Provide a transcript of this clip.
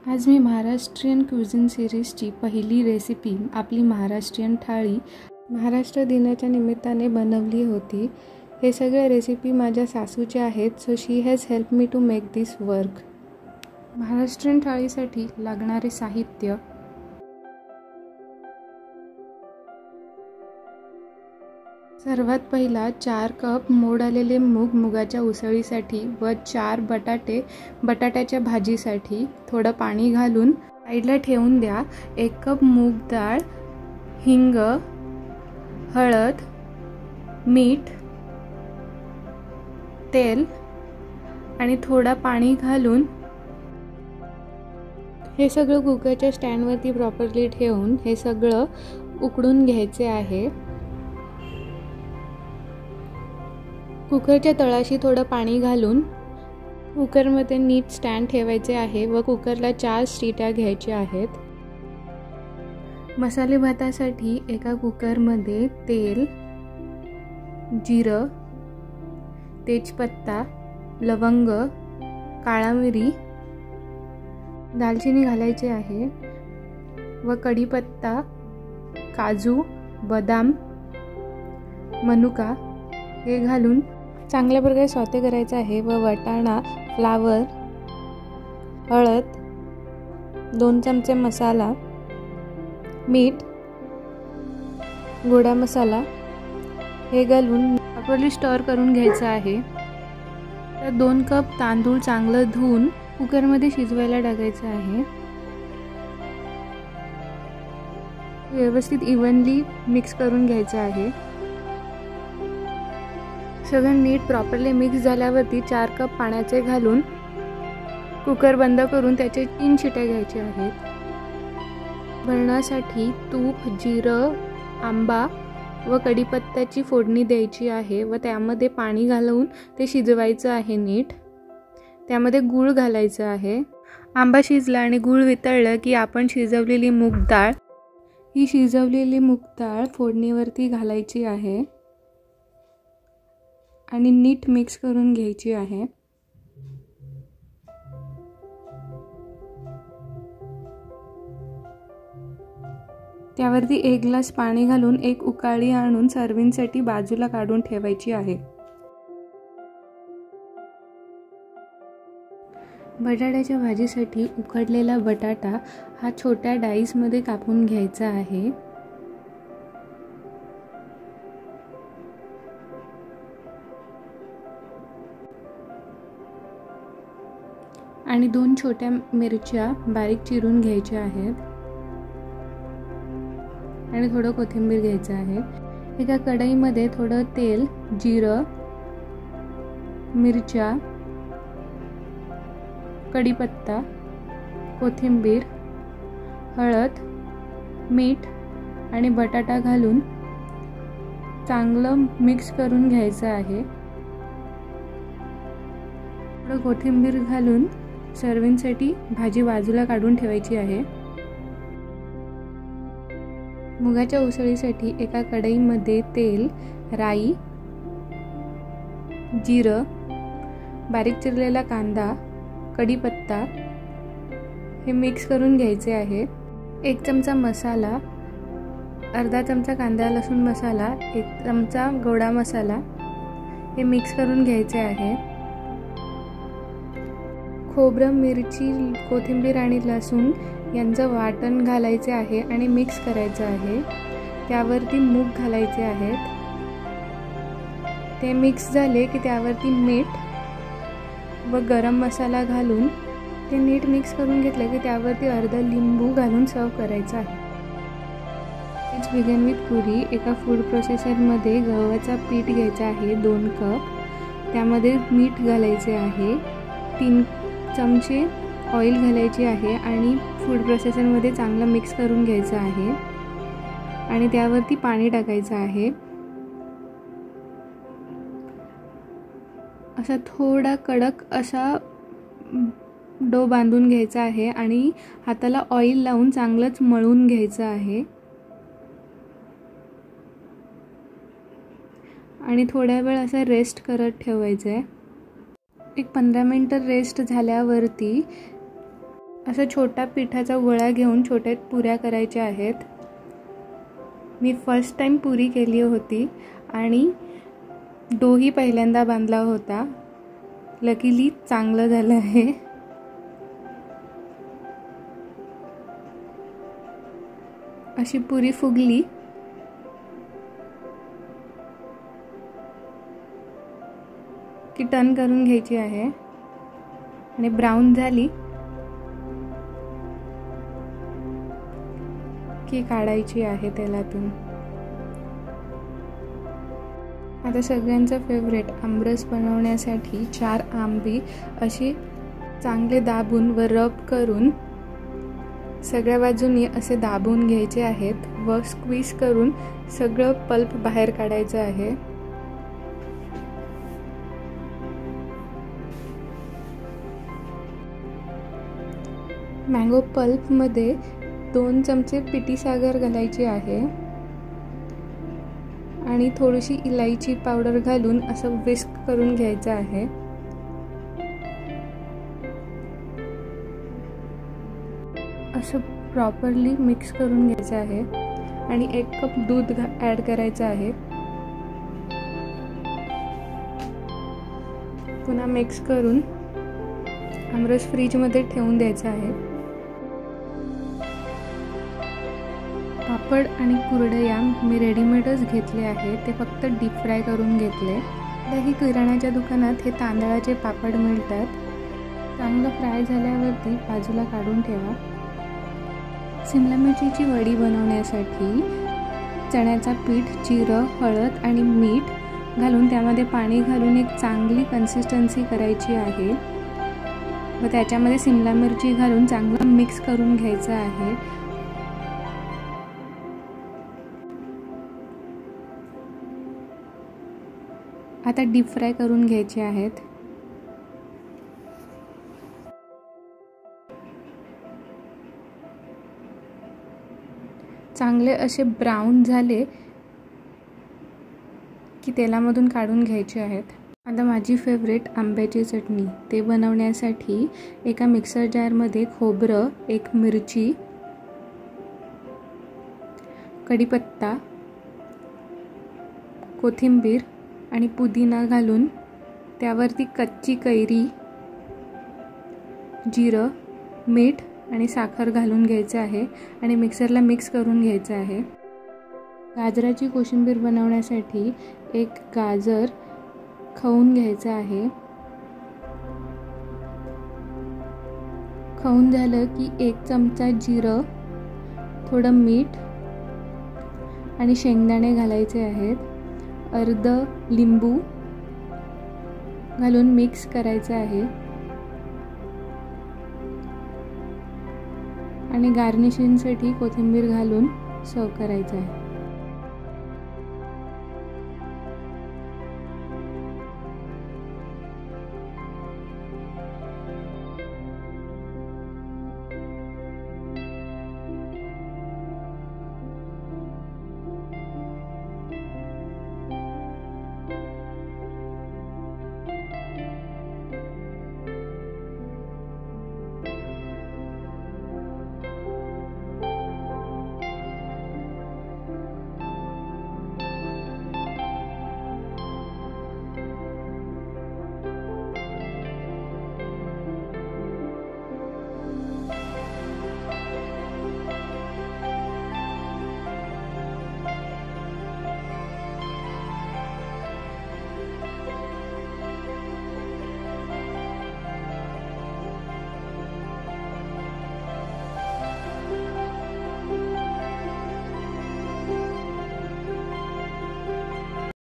आज मी महाराष्ट्रीयन क्युझिन सिरीजची पहिली रेसिपी आपली महाराष्ट्रीयन थाळी महाराष्ट्र दिनाच्या निमित्ताने बनवली होती। हे सगळे रेसिपी माझ्या सासूच्या आहेत, so she has help me to make this work. Maharashtrian थाळीसाठी लागणारे साहित्य: सर्वात पहिला 4 कप मोड आलेले मूग मुगाच्या उसळीसाठी व 4 बटाटे बटाट्याच्या भाजीसाठी थोडं पाणी घालून साईडला ठेवून द्या। 1 कप मूग डाळ, हिंग, हळद, मीठ, तेल आणि थोडा पाणी घालून हे सगळं कुकरच्या स्टँडवरती प्रॉपरली ठेवून हे सगळं उकडून घ्यायचे आहे। कुकरच्या तळाशी थोडं पाणी घालून कुकरमध्ये नीट स्टँड ठेवायचे आहे व कुकरला 4 शिट्या घ्यायच्या आहेत। मसाले भातासाठी एका कुकरमध्ये तेल, जिरं, तेजपत्ता, लवंग, काळा मिरी, दालचिनी घालायचे आहे व कढीपत्ता, काजू, बदाम, मनुका हे घालून चांगल्या प्रकारे सौते करायचं आहे व वाटाणा, फ्लावर, हळद, 2 चमचे मसाला, मीठ, गोडा मसाला हे घालून प्रॉपरली स्टर करून घ्यायचं आहे। तर 2 कप तांदूळ चांगलं धुवून कुकरमध्ये शिजवायला टाकायचं आहे। व्यवस्थित इव्हनली मिक्स करून घ्यायचं आहे। सगळं नीट प्रॉपरली मिक्स झाल्यावरती 4 कप पाण्याचे घालून कुकर बंद करून त्याचे 3 शिट्या घ्यायच्या आहेत। भरण्यासाठी तूप, जिरं, आंबा व कढीपत्त्याची फोडणी द्यायची आहे व त्यामध्ये पाणी घालून ते शिजवायचं आहे नीट। त्यामध्ये गूळ घालायचं आहे। आंबा शिजला आणि गूळ वितळलं की आपण शिजवलेली मूग डाळ, ही शिजवलेली मूग डाळ फोडणीवरती घालायची आहे आणि नीट मिक्स करून घ्यायची आहे। त्यावरती 1 ग्लास पाणी घालून 1 उकाळी आणून सर्विंगसाठी बाजूला काढून ठेवायची आहे। बटाट्याच्या भाजीसाठी उकडलेला बटाटा हा छोट्या डाईसमध्ये कापून घ्यायचा आहे। आणि 2 छोट्या मिरच्या बारीक चिरून घ्यायच्या आहेत आणि थोडं कोथिंबीर घ्यायचं आहे। एका कढईमध्ये थोडं तेल, जिरं, मिरच्या, कढीपत्ता, कोथिंबीर, हळद, मीठ आणि बटाटा घालून चांगलं मिक्स करून घ्यायचं आहे। थोडं कोथिंबीर घालून सर्विंगसाठी भाजी बाजूला काढून ठेवायची आहे। मुगाच्या उसळीसाठी एका कढईमध्ये तेल, राई, जिरं, बारीक चिरलेला कांदा, कढीपत्ता हे मिक्स करून घ्यायचे आहे। 1 चमचा मसाला, अर्धा चमचा कांदा लसूण मसाला, 1 चमचा गोडा मसाला हे मिक्स करून घ्यायचे आहे। खोबरं, मिरची, कोथिंबीर आणि लसूण यांचं वाटण घालायचे आहे आणि मिक्स करायचं आहे। त्यावरती मूग घालायचे आहेत। ते मिक्स झाले की त्यावरती मीठ व गरम मसाला घालून ते नीट मिक्स करून घेतलं की त्यावरती अर्धा लिंबू घालून सर्व करायचं आहे। लेट्स बिगिन विथ पुरी। एका फूड प्रोसेसरमध्ये गव्हाचा पीठ घ्यायचा आहे 2 कप। त्यामध्ये मीठ घालायचे आहे, 3 चमचे ऑइल घालायचे आहे आणि फूड प्रोसेसरमध्ये चांगलं मिक्स करून घ्यायचं आहे आणि त्यावरती पाणी टाकायचं आहे। असा थोडा कडक असा डो बांधून घ्यायचा आहे आणि हाताला ऑइल लावून चांगलंच मळून घ्यायचं आहे आणि थोड्या वेळ असं रेस्ट करत ठेवायचं आहे। एक 15 मिनिटं रेस्ट झाल्यावरती असा छोटा पिठाचा गोळा घेऊन छोट्या पुऱ्या करायच्या आहेत. मी फर्स्ट टाइम पुरी केली होती आणि डोही पहिल्यांदा बांधला होता. लकीली चांगलं झालं आहे. अशी पुरी फुगली की टर्न करून घ्यायची आहे आणि ब्राऊन झाली की काढायची आहे तेलातून. आता सगळ्यांचा फेवरेट आमरस बनवण्यासाठी 4 आंबे असे चांगले दाबून व रब करून सगळ्या बाजूंनी असे दाबून घ्यायचे आहेत व स्क्वीज करून सगळं पल्प बाहेर काढायचं आहे. मँगो पल्पमध्ये 2 चमचे पिठी साखर घालायची आहे आणि थोडीशी इलायची पावडर घालून असं विस्क करून घ्यायचं आहे. असं प्रॉपरली मिक्स करून घ्यायचं आहे आणि 1 कप दूध ॲड करायचं आहे. पुन्हा मिक्स करून आमरस फ्रीजमध्ये ठेवून द्यायचा आहे. पापड आणि कुरडया मी रेडीमेडच घेतले आहे. ते फक्त डीप फ्राय करून घेतले. काही किराणाच्या दुकानात हे तांदळाचे पापड मिळतात. चांगलं फ्राय झाल्यावरती बाजूला काढून ठेवा. शिमला मिरचीची वडी बनवण्यासाठी चण्याचा पीठ, जिरं, हळद आणि मीठ घालून त्यामध्ये पाणी घालून एक चांगली कन्सिस्टन्सी करायची आहे व त्याच्यामध्ये शिमला मिरची घालून चांगलं मिक्स करून घ्यायचं आहे. आता डीप फ्राय करून घ्यायचे आहेत. चांगले असे ब्राऊन झाले की तेलामधून काढून घ्यायचे आहेत. आता माझी फेवरेट आंब्याची चटणी ते बनवण्यासाठी एका मिक्सर जारमध्ये खोबरं, 1 मिरची, कढीपत्ता, कोथिंबीर आणि पुदिना घालून त्यावरती कच्ची कैरी, जिरं, मीठ आणि साखर घालून घ्यायचं आहे आणि मिक्सरला मिक्स करून घ्यायचं आहे. गाजराची कोशिंबीर बनवण्यासाठी 1 गाजर खवून घ्यायचं आहे. खवून झालं की 1 चमचा जिरं, थोडं मीठ आणि शेंगदाणे घालायचे आहेत. अर्ध लिंबू घालून मिक्स करायचं आहे आणि गार्निशिंगसाठी कोथिंबीर घालून सर्व करायचं आहे.